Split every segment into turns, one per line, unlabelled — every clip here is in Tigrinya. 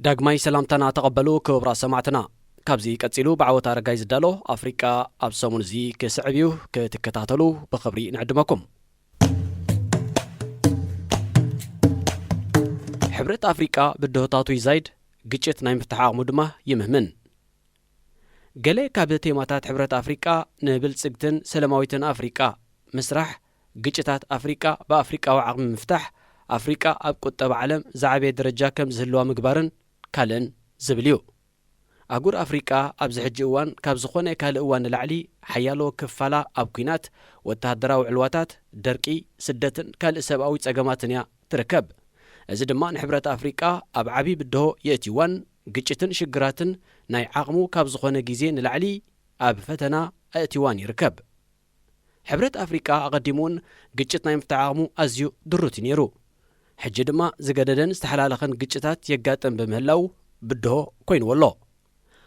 داغماي سلامتنا تقبلوا كبرى سمعتنا كابزي قتيلو بعوت ارغاي زدالو افريكا اب سمون زي كسعبيو كتكتاتلو بخبري نعدمكم حبرت افريكا بدهتاتو يزايد ግጭት ናይ ምፍትሓ ድማ ይምህምን ገለ ካብ ተማታት ሕብረት አፍሪካ ንብልጽግትን ሰላማዊትን አፍሪካ መስራሕ ግጭታት አፍሪካ በአፍሪካዊ ዓቅሚ ምፍታሕ አፍሪካ ኣብ ቁጠባ ዓለም ዛዕበየ ደረጃ ከም ዝህልዋ ምግባርን ካለን ዝብልዩ አጉር አፍሪካ ኣብ ዝሕጂ እዋን ካብ ዝኾነ ካል እዋን ላዕሊ ሓያሎ ክፋላ ኣብ ኩናት ወተሃደራዊ ዕልዋታት ደርቂ ስደትን ካልእ ሰብኣዊ ጸገማትን እያ ትርከብ እዚ ድማ ንሕብረት አፍሪካ ኣብ ዓቢ ብድሆ የእቲዋን ግጭትን ሽግራትን ናይ ዓቅሙ ካብ ዝኾነ ግዜ ንላዕሊ ኣብ ፈተና እቲዋን ይርከብ ሕብረት አፍሪካ ኣቀዲሙን ግጭት ናይ ምፍታሕ ዓቅሙ ኣዝዩ ድሩት ነይሩ ሕጂ ድማ ዝገደደን ዝተሓላለኸን ግጭታት የጋጥም በምህላው ብድሆ ኮይኑወሎ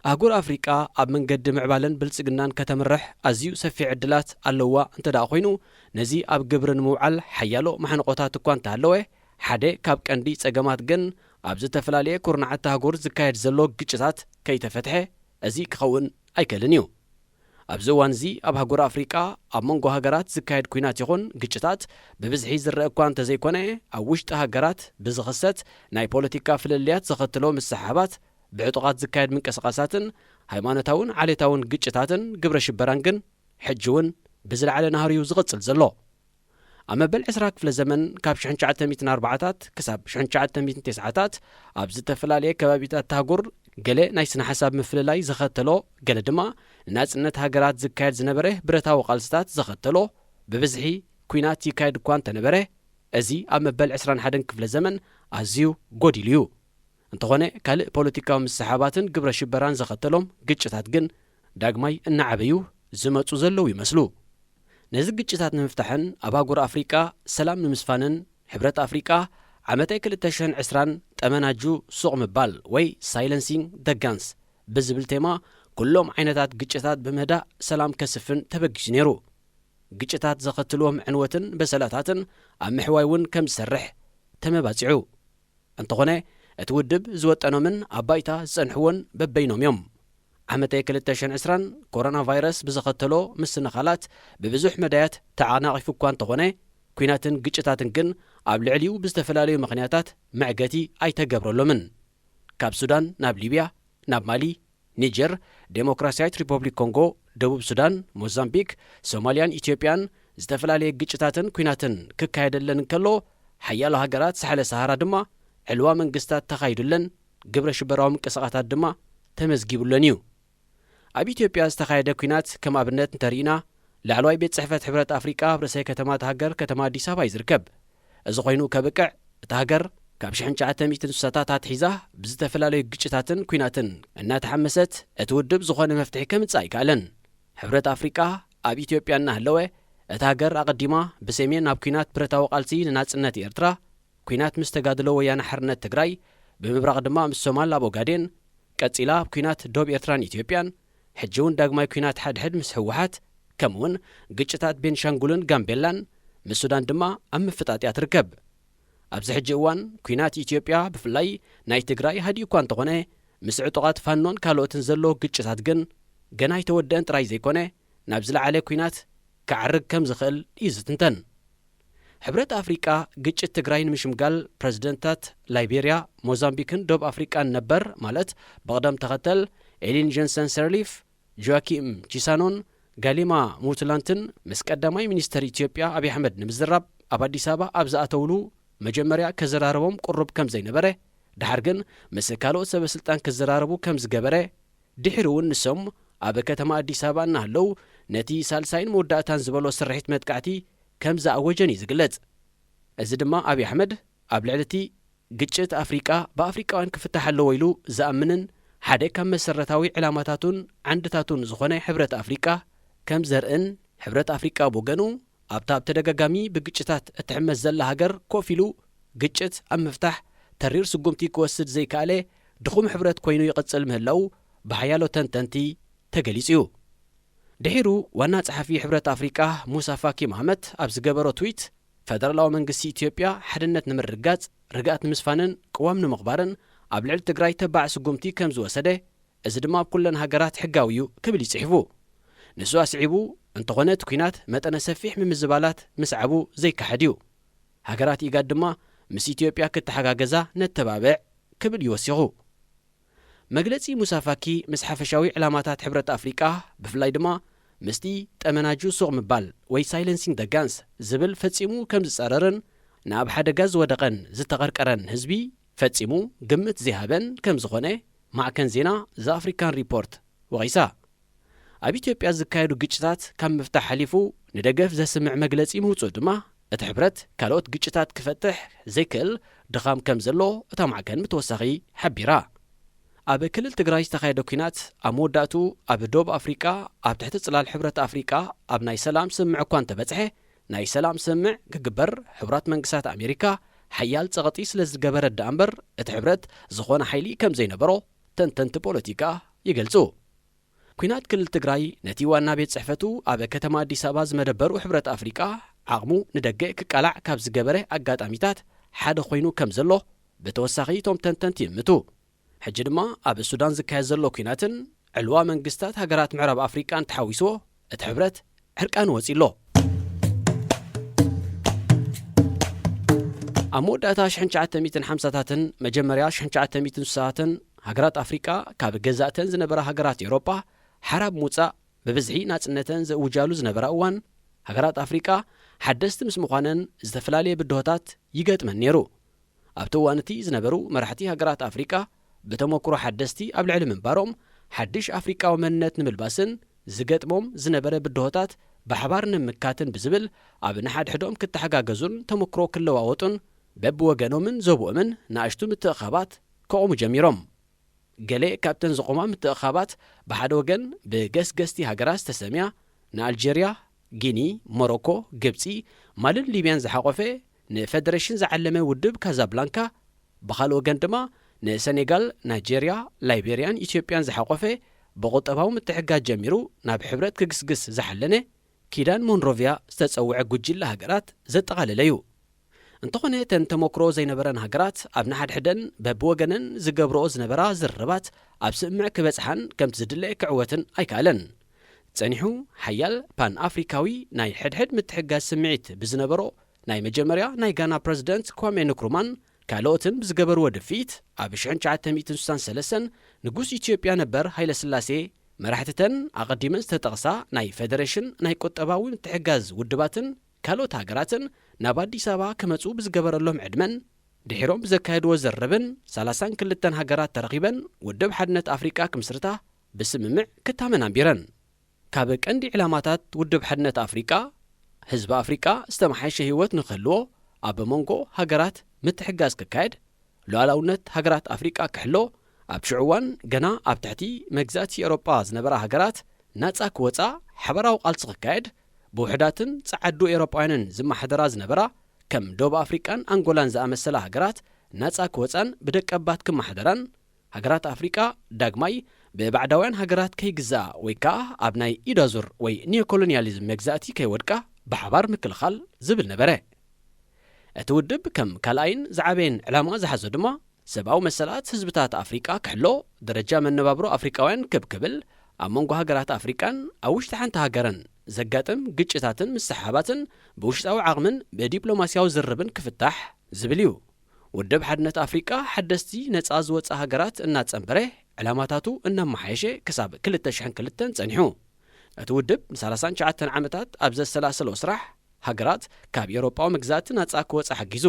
አህጉር አፍሪካ ኣብ መንገዲ ምዕባለን ብልጽግናን ከተምርሕ ኣዝዩ ሰፊሕ ዕድላት ኣለዋ እንተዳ ኮይኑ ነዚ ኣብ ግብርን ምውዓል ሓያሎ ማሕነቆታት እኳ እንተሃለወ ሓደ ካብ ቀንዲ ጸገማት ግን ኣብ ዝተፈላለየ ኩርናዓት አህጉር ዝካየድ ዘሎ ግጭታት ከይተፈትሐ እዚ ክኸውን ኣይከልን እዩ ኣብዚ እዋን እዚ ኣብ አህጉር አፍሪካ ኣብ መንጎ ሃገራት ዝካየድ ኩናት ይኹን ግጭታት ብብዝሒ ዝረአ እኳ እንተዘይኮነ ኣብ ውሽጢ ሃገራት ብዝኽሰት ናይ ፖለቲካ ፍልልያት ዘኸትሎ ምሰሓባት ብዕጡቓት ዝካየድ ምንቅስቓሳትን ሃይማኖታውን ዓሌታውን ግጭታትን ግብረ ሽበራን ግን ሕጂ እውን ብዝለዓለ ናህርዩ ዝቕጽል ዘሎ ኣብ መበል 20 ክፍለ ዘመን ካብ 1904ታት ክሳብ 1990ታት ኣብ ዝተፈላለየ ከባቢታት አህጉር ገለ ናይ ስነ ሓሳብ ምፍልላይ ዘኸተሎ ገለ ድማ ንናጽነት ሃገራት ዝካየድ ዝነበረ ብረታዊ ቃልስታት ዘኸተሎ ብብዝሒ ኩናት ይካየድ እኳ እንተነበረ እዚ ኣብ መበል 21 ክፍለ ዘመን ኣዝዩ ጎዲሉ እዩ እንተኾነ ካልእ ፖለቲካዊ ምሰሓባትን ግብረ ሽበራን ዘኸተሎም ግጭታት ግን ዳግማይ እናዓበዩ ዝመፁ ዘለው ይመስሉ ነዚ ግጭታት ንምፍታሕን ኣብ አህጉር አፍሪካ ሰላም ንምስፋንን ሕብረት አፍሪካ ዓመታይ 2020 ጠመናጁ ሱቕ ምባል ወይ ሳይለንሲንግ ደ ጋንስ ብዝብል ቴማ ኩሎም ዓይነታት ግጭታት ብምህዳእ ሰላም ከስፍን ተበጊሱ ነይሩ ግጭታት ዘኸትልዎም ዕንወትን በሰላታትን ኣብ ምሕዋይ እውን ከም ዝሰርሕ ተመባፂዑ እንተኾነ እቲ ውድብ ዝወጠኖምን ኣብ ባይታ ዝጸንሕዎን በበይኖም እዮም ዓመታይ 2020 ኮሮና ቫይረስ ብዘኸተሎ ምስንኻላት ብብዙሕ መዳያት ተዓናቒፉ እኳ እንተኾነ ኩናትን ግጭታትን ግን ኣብ ልዕሊኡ ብዝተፈላለዩ ምኽንያታት መዕገቲ ኣይተገብረሎምን ካብ ሱዳን ናብ ሊብያ ናብ ማሊ ኒጀር ዴሞክራሲያዊት ሪፐብሊክ ኮንጎ ደቡብ ሱዳን ሞዛምቢክ ሶማልያን ኢትዮጵያን ዝተፈላለየ ግጭታትን ኩናትን ክካየደለን እንከሎ ሓያሎ ሃገራት ሳሕለ ሰሃራ ድማ ዕልዋ መንግስታት ተኻይዱለን ግብረ ሽበራዊ ምንቅስቓሳት ድማ ተመዝጊቡለን እዩ ኣብ ኢትዮጵያ ዝተኻየደ ኩናት ከም ኣብነት እንተሪእና ላዕለዋይ ቤት ጽሕፈት ሕብረት አፍሪካ ኣብ ርእሰ ከተማ ሃገር ከተማ አዲስ አበባ ይዝርከብ እዚ ኮይኑ ከብቅዕ እቲ ሃገር ካብ 1960ታት ኣትሒዛ ብዝተፈላለዩ ግጭታትን ኩናትን እናተሓመሰት እቲ ውድብ ዝኾነ መፍትሒ ከምጽእ ኣይከኣለን ሕብረት አፍሪካ ኣብ ኢትዮጵያ እናሃለወ እቲ ሃገር ኣቐዲማ ብሰሜን ናብ ኩናት ብረታዊ ቃልሲ ንናጽነት ኤርትራ ኩናት ምስ ተጋድሎ ወያነ ሓርነት ትግራይ ብምብራቕ ድማ ምስ ሶማል ኣብ ኦጋዴን ቀጺላ ኣብ ኩናት ዶብ ኤርትራን ኢትዮጵያን ሕጂ እውን ዳግማይ ኩናት ሓድሕድ ምስ ህወሓት ከምኡውን ግጭታት ቤንሻንጉልን ጋምቤላን ምስ ሱዳን ድማ ኣብ ምፍጣጥ እያ ትርከብ ኣብዚ ሕጂ እዋን ኩናት ኢትዮጵያ ብፍላይ ናይ ትግራይ ሃዲኡ እኳ እንተኾነ ምስ ዕጡቓት ፋኖን ካልኦትን ዘሎ ግጭታት ግን ገና ኣይተወድአን ጥራይ ዘይኮነ ናብ ዝለዓለ ኩናት ክዓርግ ከም ዝኽእል እዩ ዝትንተን ሕብረት አፍሪካ ግጭት ትግራይ ንምሽምጋል ፕሬዝደንታት ላይቤሪያ ሞዛምቢክን ዶብ አፍሪካን ነበር ማለት በቅደም ተኸተል ኤሊን ጀንሰን ሰርሊፍ ጆዋኪም ቺሳኖን ጋሊማ ሙትላንትን ምስ ቀዳማይ ሚኒስተር ኢትዮጵያ አብይ አሕመድ ንምዝራብ ኣብ አዲስ አበባ ኣብ ዝኣተውሉ መጀመርያ ከዘራረቦም ቁሩብ ከም ዘይነበረ ድሓር ግን ምስ ካልኦት ሰበስልጣን ክዘራረቡ ከም ዝገበረ ድሕሪ እውን ንሶም ኣብ ከተማ አዲስ አበባ እናሃለው ነቲ ሳልሳይን መወዳእታን ዝበሎ ስርሒት መጥቃዕቲ ከም ዝኣወጀን እዩ ዝግለጽ እዚ ድማ አብይ አሕመድ ኣብ ልዕልቲ ግጭት አፍሪካ ብአፍሪካውያን ክፍታሕ ኣለዎ ኢሉ ዝኣምንን ሓደ ካብ መሰረታዊ ዕላማታቱን ዓንድታቱን ዝኾነ ሕብረት አፍሪካ ከም ዘርእን ሕብረት አፍሪካ ብወገኑ ኣብታ ብተደጋጋሚ ብግጭታት እትሕመስ ዘላ ሃገር ኮፍ ኢሉ ግጭት ኣብ ምፍታሕ ተሪር ስጉምቲ ክወስድ ዘይከኣለ ድኹም ሕብረት ኮይኑ ይቕጽል ምህላው ብሓያሎ ተንተንቲ ተገሊጹ እዩ ድሒሩ ዋና ጸሓፊ ሕብረት አፍሪካ ሙሳ ፋኪ መሐመድ ኣብ ዝገበሮ ትዊት ፈደራላዊ መንግስቲ ኢትዮጵያ ሓድነት ንምርጋጽ ርግኣት ንምስፋንን ቅዋም ንምኽባርን ኣብ ልዕሊ ትግራይ ተባዕ ስጉምቲ ከም ዝወሰደ እዚ ድማ ኣብ ኩለን ሃገራት ሕጋዊ እዩ ክብል ይጽሒፉ ንሱ ኣስዒቡ እንተኾነ እቲ ኩናት መጠነ ሰፊሕ ምምዝባላት ምስዓቡ ዘይካሓድ እዩ ሃገራት ኢጋድ ድማ ምስ ኢትዮጵያ ክትሓጋገዛ ነተባብዕ ክብል ይወሲኹ መግለጺ ሙሳ ፋኪ ምስ ሓፈሻዊ ዕላማታት ሕብረት ኣፍሪቃ ብፍላይ ድማ ምስቲ ጠመናጁ ሱቕ ምባል ወይ ሳይለንሲንግ ደ ጋንስ ዝብል ፈጺሙ ከም ዝጸረርን ናብ ሓደጋ ዝወደቐን ዝተቐርቀረን ህዝቢ ፈጺሙ ግምት ዘይሃበን ከም ዝኾነ ማዕከን ዜና ዘኣፍሪካን ሪፖርት ወቒሳ ኣብ ኢትዮጵያ ዝካየዱ ግጭታት ካብ ምፍታሕ ሓሊፉ ንደገፍ ዘስምዕ መግለጺ ምውፁእ ድማ እቲ ሕብረት ካልኦት ግጭታት ክፈትሕ ዘይክእል ድኻም ከም ዘሎ እታ ማዕከን ብተወሳኺ ሓቢራ ኣብ ክልል ትግራይ ዝተኻየደ ኩናት ኣብ መወዳእቱ ኣብ ደቡብ ኣፍሪቃ ኣብ ትሕቲ ጽላል ሕብረት ኣፍሪቃ ኣብ ናይ ሰላም ስምዕ እኳ እንተበጽሐ ናይ ሰላም ስምዕ ክግበር ሕቡራት መንግስታት ኣሜሪካ ሓያል ጸቕጢ ስለ ዝገበረ ዳ እምበር እቲ ሕብረት ዝኾነ ሓይሊ ከም ዘይነበሮ ተንተንቲ ፖለቲካ ይገልጹ ኩናት ክልል ትግራይ ነቲ ዋና ቤት ጽሕፈቱ ኣብ ከተማ ኣዲስ ኣበባ ዝመደበሩ ሕብረት ኣፍሪቃ ዓቕሙ ንደገ ክቃላዕ ካብ ዝገበረ ኣጋጣሚታት ሓደ ኮይኑ ከም ዘሎ ብተወሳኺ እቶም ተንተንቲ ይምቱ ሕጂ ድማ ኣብ ሱዳን ዝካየድ ዘሎ ኩናትን ዕልዋ መንግስታት ሃገራት ምዕራብ ኣፍሪቃን ተሓዊስዎ እቲ ሕብረት ዕርቃኑ ወፂሎ ኣብ መወዳእታ 1950ታትን መጀመርያ 1960ታትን ሃገራት ኣፍሪቃ ካብ ገዛእተን ዝነበራ ሃገራት ኤውሮጳ ሓራብ ሙጻእ ብብዝሒ ናጽነተን ዘውጃሉ ዝነበራ እዋን ሃገራት ኣፍሪቃ ሓደስቲ ምስ ምዃነን ዝተፈላለየ ብድሆታት ይገጥመን ነይሩ ኣብቲ እዋን እቲ ዝነበሩ መራሕቲ ሃገራት ኣፍሪቃ ብተመክሮ ሓደስቲ ኣብ ልዕሊ ምንባሮም ሓድሽ ኣፍሪቃዊ መንነት ንምልባስን ዝገጥሞም ዝነበረ ብድሆታት ብሓባር ንምካትን ብዝብል ኣብ ንሓድሕዶም ክትሓጋገዙን ተመክሮ ክለዋወጡን በብወገኖምን ዘብኦምን ንኣሽቱ ምትእኻባት ከቆሙ ጀሚሮም ገሌ ካብተን ዝቆማ ምትእኻባት ብሓደ ወገን ብገስገስቲ ሃገራት ዝተሰምያ ንኣልጀርያ ጊኒ ሞሮኮ ግብፂ ማልን ሊብያን ዝሓቆፈ ንፌደሬሽን ዝዓለመ ውድብ ካዛብላንካ ብኻልእ ወገን ድማ ንሴኔጋል ናይጄርያ ላይቤርያን ኢትዮጵያን ዝሓቆፈ ብቁጠባዊ ምትሕጋዝ ጀሚሩ ናብ ሕብረት ክግስግስ ዝሓለነ ኪዳን ሞንሮቪያ ዝተጸውዐ ጉጅለ ሃገራት ዘጠቓለለ እዩ እንተኾነ ተን ተመክሮ ዘይነበረን ሃገራት ኣብ ንሓድሕደን በብወገነን ዝገብርኦ ዝነበራ ዝርርባት ኣብ ስምዕ ክበጽሓን ከምቲ ዝድለየ ክዕወትን ኣይከኣለን ጸኒሑ ሓያል ፓን ኣፍሪካዊ ናይ ሕድሕድ ምትሕጋዝ ስምዒት ብዝነበሮ ናይ መጀመርያ ናይ ጋና ፕረዚደንት ኳሜ ንክሩማን ካልኦትን ብዝገበርዎ ድፊት ኣብ 1963 ንጉስ ኢትዮጵያ ነበር ሃይለ ስላሴ መራሕትተን ኣቐዲመን ዝተጠቕሳ ናይ ፌደሬሽን ናይ ቁጠባዊ ምትሕጋዝ ውድባትን ካልኦት ሃገራትን ናብ ኣዲስ ኣበባ ክመጹ ብዝገበረሎም ዕድመን ድሒሮም ብዘካየድዎ ዘረብን 32 ሃገራት ተረኺበን ውድብ ሓድነት ኣፍሪቃ ክምስርታ ብስምምዕ ክታመን ኣንቢረን ካብ ቀንዲ ዕላማታት ውድብ ሓድነት ኣፍሪቃ ህዝቢ ኣፍሪቃ ዝተመሓየሸ ህይወት ንክህልዎ ኣብ መንጎ ሃገራት ምትሕጋዝ ክካየድ ሉዓላውነት ሃገራት ኣፍሪቃ ክሕሎ ኣብ ሽዑ እዋን ገና ኣብ ትሕቲ መግዛእቲ ኤውሮጳ ዝነበራ ሃገራት ናጻ ክወፃ ሓበራዊ ቃልሲ ክካየድ ብውሕዳትን ጸዓዱ ኤውሮጳውያንን ዝመሓደራ ዝነበራ ከም ደቡብ ኣፍሪቃን አንጎላን ዝኣመሰላ ሃገራት ናጻ ክወፃን ብደቀባት ክመሓደራን ሃገራት ኣፍሪቃ ዳግማይ ብባዕዳውያን ሃገራት ከይግዛኣ ወይ ከዓ ኣብ ናይ ኢዳዙር ወይ ኒዮኮሎኒያሊዝም መግዛእቲ ከይወድቃ ብሓባር ምክልኻል ዝብል ነበረ እቲ ውድብ ከም ካልኣይን ዝዓበየን ዕላማ ዝሓዞ ድማ ሰብኣዊ መሰላት ህዝብታት ኣፍሪቃ ክሕሎ ደረጃ መነባብሮ ኣፍሪቃውያን ክብል ኣብ መንጎ ሃገራት ኣፍሪቃን ኣብ ውሽጢ ሓንቲ ሃገርን ዘጋጥም ግጭታትን ምሰሓባትን ብውሽጣዊ ዓቕምን ብዲፕሎማስያዊ ዝርብን ክፍታሕ ዝብል እዩ ውድብ ሓድነት ኣፍሪቃ ሓደስቲ ነጻ ዝወፃ ሃገራት እናጸንበረ ዕላማታቱ እናመሓየሸ ክሳብ 2002 ጸኒሑ እቲ ውድብ ን39 ዓመታት ኣብ ዘሰላሰሎ ስራሕ ሃገራት ካብ ኤውሮጳዊ መግዛእቲ ናጻ ክወፃ ሓጊዙ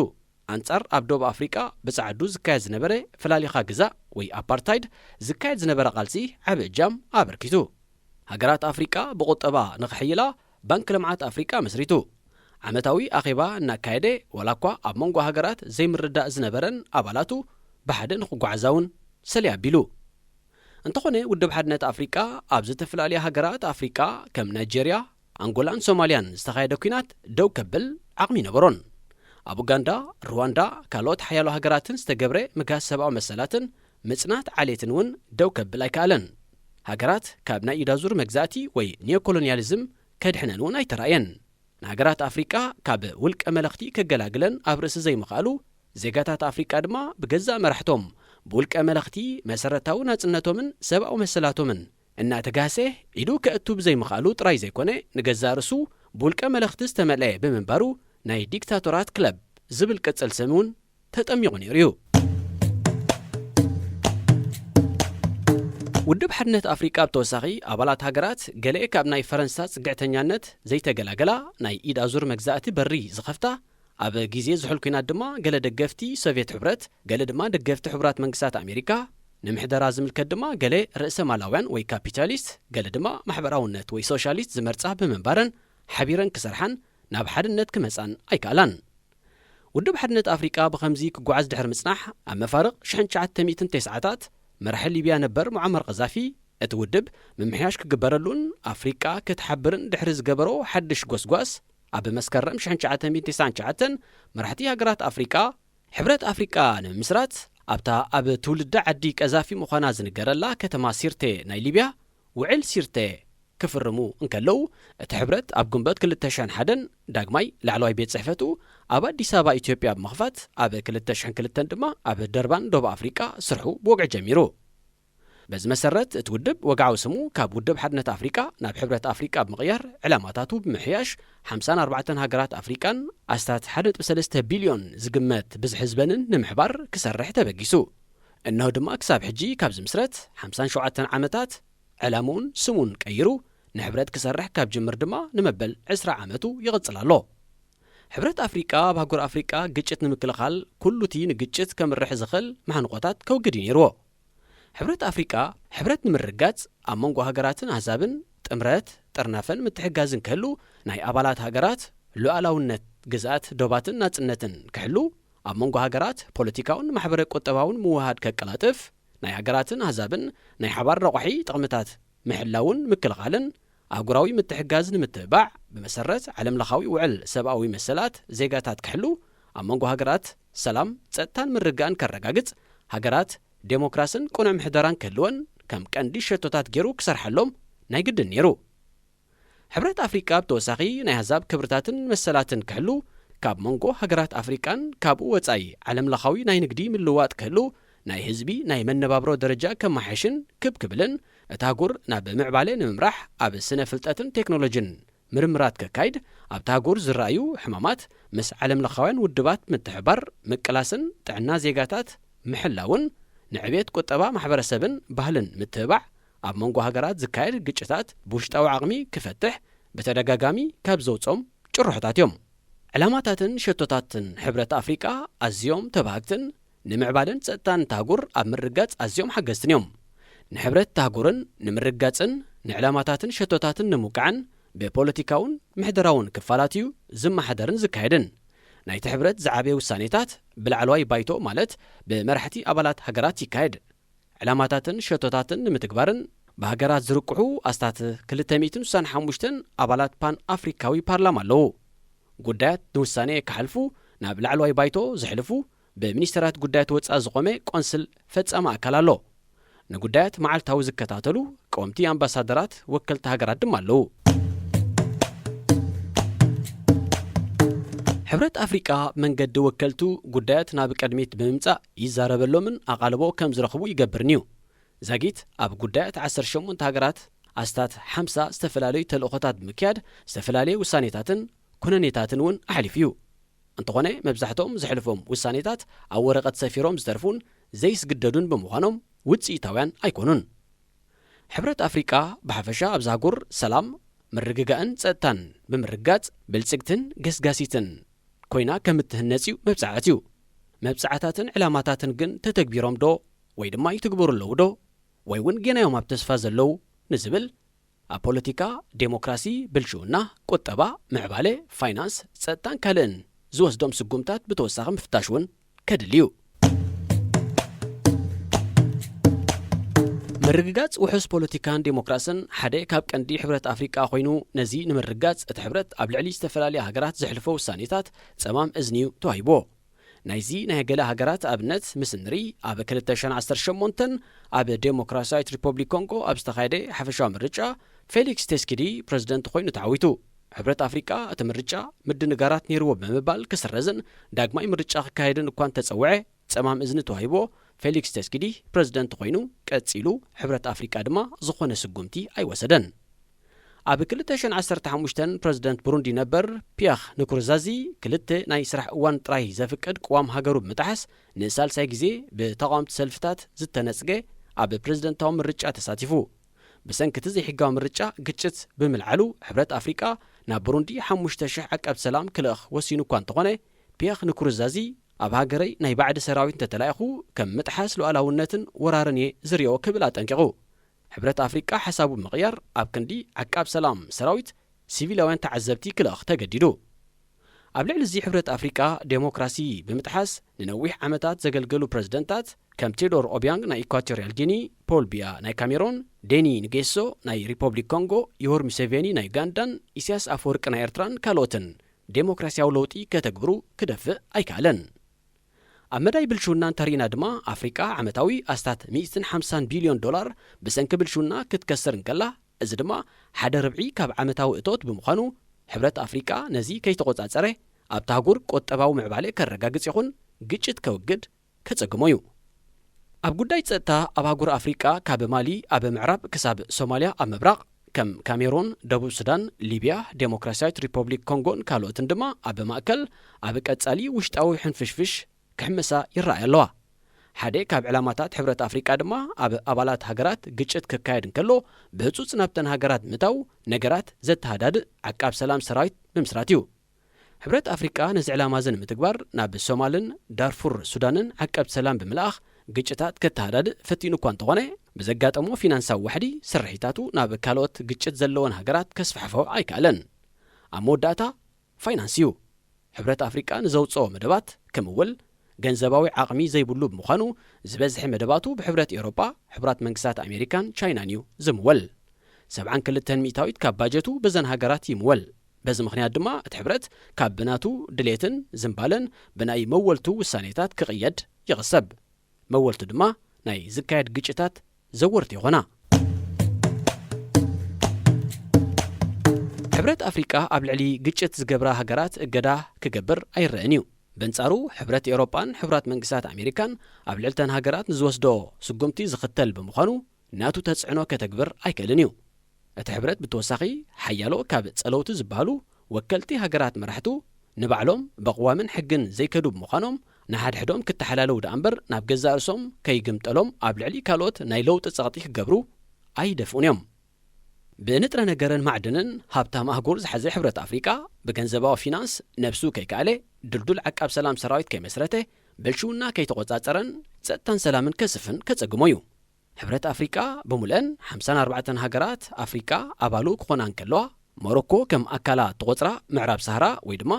ኣንጻር ኣብ ደቡብ ኣፍሪቃ ብጻዕዱ ዝካየድ ዝነበረ ፈላሊኻ ግዛእ ወይ ኣፓርታይድ ዝካየድ ዝነበረ ቃልሲ ዓብ እጃም ኣበርኪቱ ሃገራት ኣፍሪቃ ብቁጠባ ንኽሕይላ ባንኪ ልምዓት ኣፍሪቃ መስሪቱ ዓመታዊ ኣኼባ እናካየደ ወላ እኳ ኣብ መንጎ ሃገራት ዘይምርዳእ ዝነበረን ኣባላቱ ብሓደ ንኽጓዓዛውን ሰልይ ኣቢሉ እንተኾነ ውድብ ሓድነት ኣፍሪቃ ኣብ ዝተፈላለየ ሃገራት ኣፍሪቃ ከም ናይጄርያ አንጎላን ሶማልያን ዝተኻየደ ኩናት ደው ከብል ዓቕሚ ነበሮን ኣብ ኡጋንዳ ሩዋንዳ ካልኦት ሓያሎ ሃገራትን ዝተገብረ ምጋዝ ሰብኣዊ መሰላትን ምጽናት ዓሌትን እውን ደው ከብል ኣይከኣለን ሃገራት ካብ ናይ ኢዳዙር መግዛእቲ ወይ ኒዮኮሎኒያሊዝም ከድሕነን እውን ኣይተራእየን ንሃገራት ኣፍሪቃ ካብ ውልቀ መለኽቲ ከገላግለን ኣብ ርእሲ ዘይምኽኣሉ ዜጋታት ኣፍሪቃ ድማ ብገዛእ መራሕቶም بولك ملختي مسرتاو ناصنتومن سباو مسلاتومن እናተጋሰ ኢዱ ከእቱ ብዘይ መኻሉ ጥራይ ዘይኮነ ንገዛርሱ ቡልቀ መለኽቲ ዝተመልአ ብምንባሩ ናይ ዲክታቶራት ክለብ ዝብል ቅጽል ስም እውን ተጠሚቑ ነይሩ እዩ። ውድብ ሓድነት ኣፍሪቃ ብተወሳኺ ኣባላት ሃገራት ገለ ካብ ናይ ፈረንሳ ጽግዕተኛነት ዘይተገላገላ ናይ ኢድ ኣዙር መግዛእቲ በሪ ዝኸፍታ ኣብ ግዜ ዝሕል ኩናት ድማ ገለ ደገፍቲ ሶቪየት ሕብረት ገለ ድማ ደገፍቲ ሕቡራት መንግስታት ኣሜሪካ ንምሕደራ ዝምልከት ድማ ገለ ርእሰ ማላውያን ወይ ካፒታሊስት ገለ ድማ ማሕበራውነት ወይ ሶሻሊስት ዝመርጻ ብምንባረን ሓቢረን ክሰርሓን ናብ ሓድነት ክመጻን ኣይከኣላን። ውድብ ሓድነት ኣፍሪቃ ብኸምዚ ክጓዓዝ ድሕሪ ምጽናሕ ኣብ መፋርቕ 1990ታት መራሒ ሊብያ ነበር ሙዓመር ቀዛፊ እቲ ውድብ ምምሕያሽ ክግበረሉን ኣፍሪቃ ክትሓብርን ድሕሪ ዝገበሮ ሓድሽ ጎስጓስ ኣብ መስከረም 1999 መራሕቲ ሃገራት ኣፍሪቃ ሕብረት ኣፍሪቃ ንምስራት ኣብታ ኣብ ትውልዳ ዓዲ ቀዛፊ ምዃና ዝንገረላ ከተማ ሲርቴ ናይ ሊብያ ውዕል ሲርቴ ክፍርሙ እንከለው እቲ ሕብረት ኣብ ግንቦት 2001 ዳግማይ ላዕለዋይ ቤት ጽሕፈቱ ኣብ ኣዲስ ኣበባ ኢትዮጵያ ብምኽፋት ኣብ 2002 ድማ ኣብ ደርባን ደቡብ ኣፍሪቃ ስርሑ ብወግዒ ጀሚሩ። በዚ መሰረት እቲ ውድብ ወግዓዊ ስሙ ካብ ውድብ ሓድነት ኣፍሪቃ ናብ ሕብረት ኣፍሪቃ ብምቕያር ዕላማታቱ ብምሕያሽ 54 ሃገራት ኣፍሪቃን ኣስታት 1.3 ቢልዮን ዝግመት ብዝሒ ህዝበንን ንምሕባር ክሰርሕ ተበጊሱ። እነሆ ድማ ክሳብ ሕጂ ካብ ዝምስረት 57 ዓመታት ዕላሙን ስሙን ቀይሩ ንሕብረት ክሰርሕ ካብ ጅምር ድማ ንመበል 20 ዓመቱ ይቕጽል ኣሎ። ሕብረት ኣፍሪቃ ኣብ ሃገር ኣፍሪቃ ግጭት ንምክልኻል ኩሉቲ ንግጭት ከምርሕ ዝኽእል መሓንቆታት ከውግድ ነይርዎ። ሕብረት ኣፍሪቃ ሕብረት ንምርጋጽ ኣብ መንጎ ሃገራትን ኣሕዛብን ጥምረት ጥርናፈን ምትሕጋዝን ክህሉ ናይ ኣባላት ሃገራት ሉዓላውነት ግዛት ዶባትን ናጽነትን ክሕሉ ኣብ መንጎ ሃገራት ፖለቲካውን ማሕበረ ቁጠባውን ምውሃድ ከቀላጥፍ ናይ ሃገራትን ኣሕዛብን ናይ ሓባር ረቑሒ ጥቕምታት ምሕላውን ምክልኻልን ኣህጉራዊ ምትሕጋዝ ንምትብባዕ ብመሰረት ዓለምለኻዊ ውዕል ሰብኣዊ መሰላት ዜጋታት ክሕሉ ኣብ መንጎ ሃገራት ሰላም ጸጥታን ምርጋእን ከረጋግጽ ሃገራት ዴሞክራስን ቁኑዕ ምሕደራን ክህልወን ከም ቀንዲ ሸቶታት ገይሩ ክሰርሐሎም ናይ ግድን ነይሩ። ሕብረት ኣፍሪቃ ብተወሳኺ ናይ ኣሕዛብ ክብርታትን መሰላትን ክሕሉ ካብ መንጎ ሃገራት ኣፍሪቃን ካብኡ ወጻኢ ዓለምለኻዊ ናይ ንግዲ ምልውዋጥ ክህሉ ናይ ህዝቢ ናይ መነባብሮ ደረጃ ከመሓይሽን ክብክብልን እቲ ኣህጉር ናብ ምዕባለ ንምምራሕ ኣብ ስነ ፍልጠትን ቴክኖሎጅን ምርምራት ከካይድ ኣብቲ ኣህጉር ዝረኣዩ ሕማማት ምስ ዓለምለኻውያን ውድባት ምትሕባር ምቅላስን ጥዕና ዜጋታት ምሕላውን ንዕቤት ቁጠባ ማሕበረሰብን ባህልን ምትብባዕ ኣብ መንጎ ሃገራት ዝካየድ ግጭታት ብውሽጣዊ ዓቕሚ ክፈትሕ በተደጋጋሚ ካብ ዘውጾም ጭርሖታት እዮም። ዕላማታትን ሸቶታትን ሕብረት ኣፍሪቃ ኣዝዮም ተባህግትን ንምዕባልን ጸጥታን ታህጉር ኣብ ምርጋጽ ኣዝዮም ሓገዝትን እዮም። ንሕብረት ታህጉርን ንምርጋጽን ንዕላማታትን ሸቶታትን ንምውቃዕን ብፖለቲካውን ምሕደራውን ክፋላት እዩ ዝመሓደርን ዝካየድን ናይቲ ሕብረት ዝዓበየ ውሳኔታት ብላዕለዋይ ባይቶ ማለት ብመራሕቲ ኣባላት ሃገራት ይካየድ። ዕላማታትን ሸቶታትን ንምትግባርን ብሃገራት ዝርቅሑ ኣስታት 265 ኣባላት ፓን ኣፍሪካዊ ፓርላማ ኣለዉ። ጉዳያት ንውሳኔ ክሓልፉ ናብ ላዕለዋይ ባይቶ ዝሕልፉ ብሚኒስትራት ጉዳያት ወጻኢ ዝቖመ ቆንስል ፈጻሚ ኣካል ኣሎ። ንጉዳያት መዓልታዊ ዝከታተሉ ቀወምቲ ኣምባሳደራት ወከልቲ ሃገራት ድማ ኣለዉ። ሕብረት ኣፍሪቃ መንገዲ ወከልቱ ጉዳያት ናብ ቀድሚት ብምምጻእ ይዛረበሎምን ኣቓልቦ ከም ዝረኽቡ ይገብርን እዩ። ዛጊት ኣብ ጉዳያት 18 ሃገራት ኣስታት 50 ዝተፈላለዩ ተልእኾታት ብምክያድ ዝተፈላለየ ውሳኔታትን ኩነኔታትን እውን ኣሕሊፉ እዩ። እንተኾነ መብዛሕትኦም ዘሕልፎም ውሳኔታት ኣብ ወረቐት ሰፊሮም ዝተርፉን ዘይስግደዱን ብምዃኖም ውፅኢታውያን ኣይኮኑን። ሕብረት ኣፍሪቃ ብሓፈሻ ኣብ ዛጉር ሰላም ምርግጋእን ጸጥታን ብምርጋጽ ብልጽግትን ገስጋሲትን ኮይና ከም እትህነጽ እዩ መብጻዕት እዩ። መብጻዕታትን ዕላማታትን ግን ተተግቢሮም ዶ ወይ ድማ ይትግበሩ ኣለዉ ዶ ወይ እውን ጌናዮም ኣብ ተስፋ ዘለዉ ንዝብል ኣብ ፖለቲካ ዴሞክራሲ ብልሽውና ቁጠባ ምዕባለ ፋይናንስ ጸጥታን ካልእን ዝወስዶም ስጉምታት ብተወሳኺ ምፍታሽ እውን ከድል እዩ። ምርግጋጽ ውሑስ ፖለቲካን ዴሞክራስን ሓደ ካብ ቀንዲ ሕብረት ኣፍሪቃ ኮይኑ ነዚ ንምርጋጽ እቲ ሕብረት ኣብ ልዕሊ ዝተፈላለየ ሃገራት ዘሕልፎ ውሳኔታት ጸማም እዝኒ ተዋሂቦ። ናይዚ ናይ ገለ ሃገራት ኣብነት ምስ ንርኢ ኣብ 2018 ኣብ ዴሞክራሲያዊት ሪፐብሊክ ኮንጎ ኣብ ዝተኻየደ ሓፈሻዊ ምርጫ ፌሊክስ ቴስኪዲ ፕረዚደንት ኮይኑ ተዓዊቱ ሕብረት ኣፍሪቃ እቲ ምርጫ ምድንጋራት ነይርዎ ብምባል ክስረዝን ዳግማይ ምርጫ ክካየድን እኳ እንተጸውዐ ጸማም እዝኒ ተዋሂቦ ፌሊክስ ተስኪዲ ፕረዚደንት ኮይኑ ቀጺሉ ሕብረት ኣፍሪቃ ድማ ዝኾነ ስጉምቲ ኣይወሰደን። ኣብ 2015 ፕረዚደንት ቡሩንዲ ነበር ፒየር ንኩሩንዚዛ ክልተ ናይ ስራሕ እዋን ጥራይ ዘፍቅድ ቅዋም ሃገሩ ብምጥሓስ ንሳልሳይ ግዜ ብተቃወምቲ ሰልፍታት ዝተነጽገ ኣብ ፕረዚደንታዊ ምርጫ ተሳቲፉ። ብሰንኪ እቲ ዘይሕጋዊ ምርጫ ግጭት ብምልዓሉ ሕብረት ኣፍሪቃ ናብ ቡሩንዲ 5,000 ዓቀብቲ ሰላም ክልእኽ ወሲኑ እኳ እንተኾነ ፒየር ንኩሩንዚዛ ኣብ ሃገረይ ናይ ባዕዲ ሰራዊት እንተተላኢኹ ከም ምጥሓስ ሉዓላውነትን ወራርን እየ ዝርዮ ክብል ኣጠንቂቑ። ሕብረት ኣፍሪቃ ሓሳቡ ምቕያር ኣብ ክንዲ ዓቃብ ሰላም ሰራዊት ሲቪላውያን ተዓዘብቲ ክልእኽ ተገዲዱ። ኣብ ልዕሊ እዚ ሕብረት ኣፍሪቃ ዴሞክራሲ ብምጥሓስ ንነዊሕ ዓመታት ዘገልገሉ ፕረዚደንታት ከም ቴዎዶር ኦቢያንግ ናይ ኢኳቶርያል ጊኒ፣ ፖል ቢያ ናይ ካሜሮን፣ ዴኒ ንጌሶ ናይ ሪፐብሊክ ኮንጎ፣ ዮዌሪ ሙሴቬኒ ናይ ዩጋንዳን፣ ኢሳያስ ኣፈወርቂ ናይ ኤርትራን ካልኦትን ዴሞክራሲያዊ ለውጢ ከተግብሩ ክደፍእ ኣይከኣለን። ኣብ መዳይ ብልሹና እንተሪእና ድማ ኣፍሪቃ ዓመታዊ ኣስታት $150 ቢልዮን ብሰንኪ ብልሹና ክትከስር እንከላ እዚ ድማ 1/4 ካብ ዓመታዊ እቶት ብምዃኑ ሕብረት ኣፍሪቃ ነዚ ከይተቆጻጸረ ኣብቲ ሃገር ቆጠባዊ ምዕባለ ከረጋግጽ ይኹን ግጭት ከውግድ ከጸግሞ እዩ። ኣብ ጉዳይ ጸጥታ ኣብ ሃገር ኣፍሪቃ ካብ ማሊ ኣብ ምዕራብ ክሳብ ሶማልያ ኣብ ምብራቕ ከም ካሜሮን፣ ደቡብ ሱዳን፣ ሊብያ፣ ዴሞክራሲያዊት ሪፐብሊክ ኮንጎን ካልኦትን ድማ ኣብ ማእከል ኣብ ቀጻሊ ውሽጣዊ ሕንፍሽፍሽ ክሕመሳ ይረኣያ ኣለዋ። ሓደ ካብ ዕላማታት ሕብረት ኣፍሪቃ ድማ ኣብ ኣባላት ሃገራት ግጭት ክካየድ እንከሎ ብህፁፅ ናብተን ሃገራት ምእታው ነገራት ዘተሃዳድእ ዓቃብ ሰላም ሰራዊት ብምስራት እዩ። ሕብረት ኣፍሪቃ ነዚ ዕላማ እዚ ንምትግባር ናብ ሶማልን ዳርፉር ሱዳንን ዓቀብቲ ሰላም ብምልኣኽ ግጭታት ከተሃዳድእ ፈቲኑ እኳ እንተኾነ ብዘጋጠሞ ፊናንሳዊ ዋሕዲ ስርሒታቱ ናብ ካልኦት ግጭት ዘለወን ሃገራት ከስፋሕፍሖ ኣይከኣለን። ኣብ መወዳእታ ፋይናንስ እዩ። ሕብረት ኣፍሪቃ ንዘውፅኦ መደባት ከምኡውን ገንዘባዊ ዓቕሚ ዘይብሉ ብምዃኑ ዝበዝሐ መደባቱ ብሕብረት ኤውሮጳ፣ ሕቡራት መንግስታት ኣሜሪካን ቻይናን እዩ ዝምወል። 72% ካብ ባጀቱ በዘን ሃገራት ይምወል። በዚ ምኽንያት ድማ እቲ ሕብረት ካብ ብናቱ ድሌትን ዝምባለን ብናይ መወልቱ ውሳኔታት ክቕየድ ይቕሰብ። መወልቱ ድማ ናይ ዝካየድ ግጭታት ዘወርቲ ይኾና። ሕብረት ኣፍሪቃ ኣብ ልዕሊ ግጭት ዝገብራ ሃገራት እገዳ ክገብር ኣይረአን እዩ። በንጻሩ ሕብረት ኤውሮጳን ሕቡራት መንግስታት ኣሜሪካን ኣብ ልዕልተን ሃገራት ንዝወስዶ ስጉምቲ ዝኽተል ብምዃኑ ናቱ ተጽዕኖ ከተግብር ኣይክእልን እዩ። እቲ ሕብረት ብተወሳኺ ሓያሎ ካብ ጸለውቲ ዝበሃሉ ወከልቲ ሃገራት መራሕቱ ንባዕሎም በቕዋምን ሕግን ዘይከዱ ብምዃኖም ንሓድሕዶም ክተሓላለዉ ዳ እምበር ናብ ገዛ ርእሶም ከይግምጠሎም ኣብ ልዕሊ ካልኦት ናይ ለውጢ ጸቕጢ ክገብሩ ኣይደፍኡን እዮም። ብንጥረ ነገርን ማዕድንን ሃብታም ኣህጉር ዝሓዘ ሕብረት ኣፍሪቃ ብገንዘባዊ ፊናንስ ነብሱ ከይከኣለ ድልዱል ዓቃብ ሰላም ሰራዊት ከይመስረተ ብልሽውና ከይተቆጻጸረን ጸጥታን ሰላምን ከስፍን ከጸግሞ እዩ። ሕብረት ኣፍሪቃ ብምልአን 54 ሃገራት ኣፍሪቃ ኣባሉ ክኾና እንከለዋ ሞሮኮ ከም ኣካላ ተቆጽራ ምዕራብ ሳህራ ወይ ድማ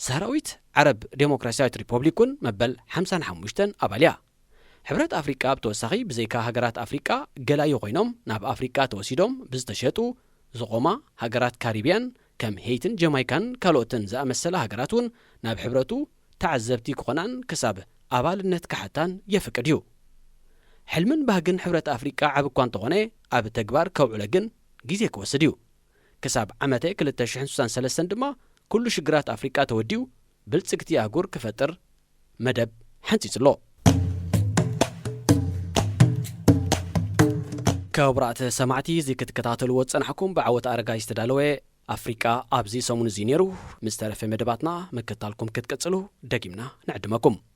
ሳህራዊት ዓረብ ዴሞክራሲያዊት ሪፐብሊክን መበል 55 ኣባል እያ። ሕብረት ኣፍሪቃ ብተወሳኺ ብዘይካ ሃገራት ኣፍሪቃ ገላዩ ኮይኖም ናብ ኣፍሪቃ ተወሲዶም ብዝተሸጡ ዝቖማ ሃገራት ካሪብያን ከም ሄይትን ጀማይካን ካልኦትን ዝኣመሰለ ሃገራት እውን ናብ ሕብረቱ ተዓዘብቲ ክኾናን ክሳብ ኣባልነት ካሓታን የፍቅድ እዩ። ሕልምን ባህግን ሕብረት ኣፍሪቃ ዓብ እኳ እንተኾነ ኣብ ተግባር ከውዕሎ ግን ግዜ ክወስድ እዩ። ክሳብ ዓመተ 2063 ድማ ኩሉ ሽግራት ኣፍሪቃ ተወዲኡ ብልጽግቲ ኣህጉር ክፈጥር መደብ ሓንፂጽሎ። ክቡራት ሰማዕቲ እዚ ክትከታተልዎ ጸናሕኩም ብዓወት ኣረጋይ ዝተዳለወ ኣፍሪቃ ኣብዚ ሰሙን እዚ ነይሩ። ምስ ተረፈ መደባትና ምክታልኩም ክትቀጽሉ ደጊምና ንዕድመኩም።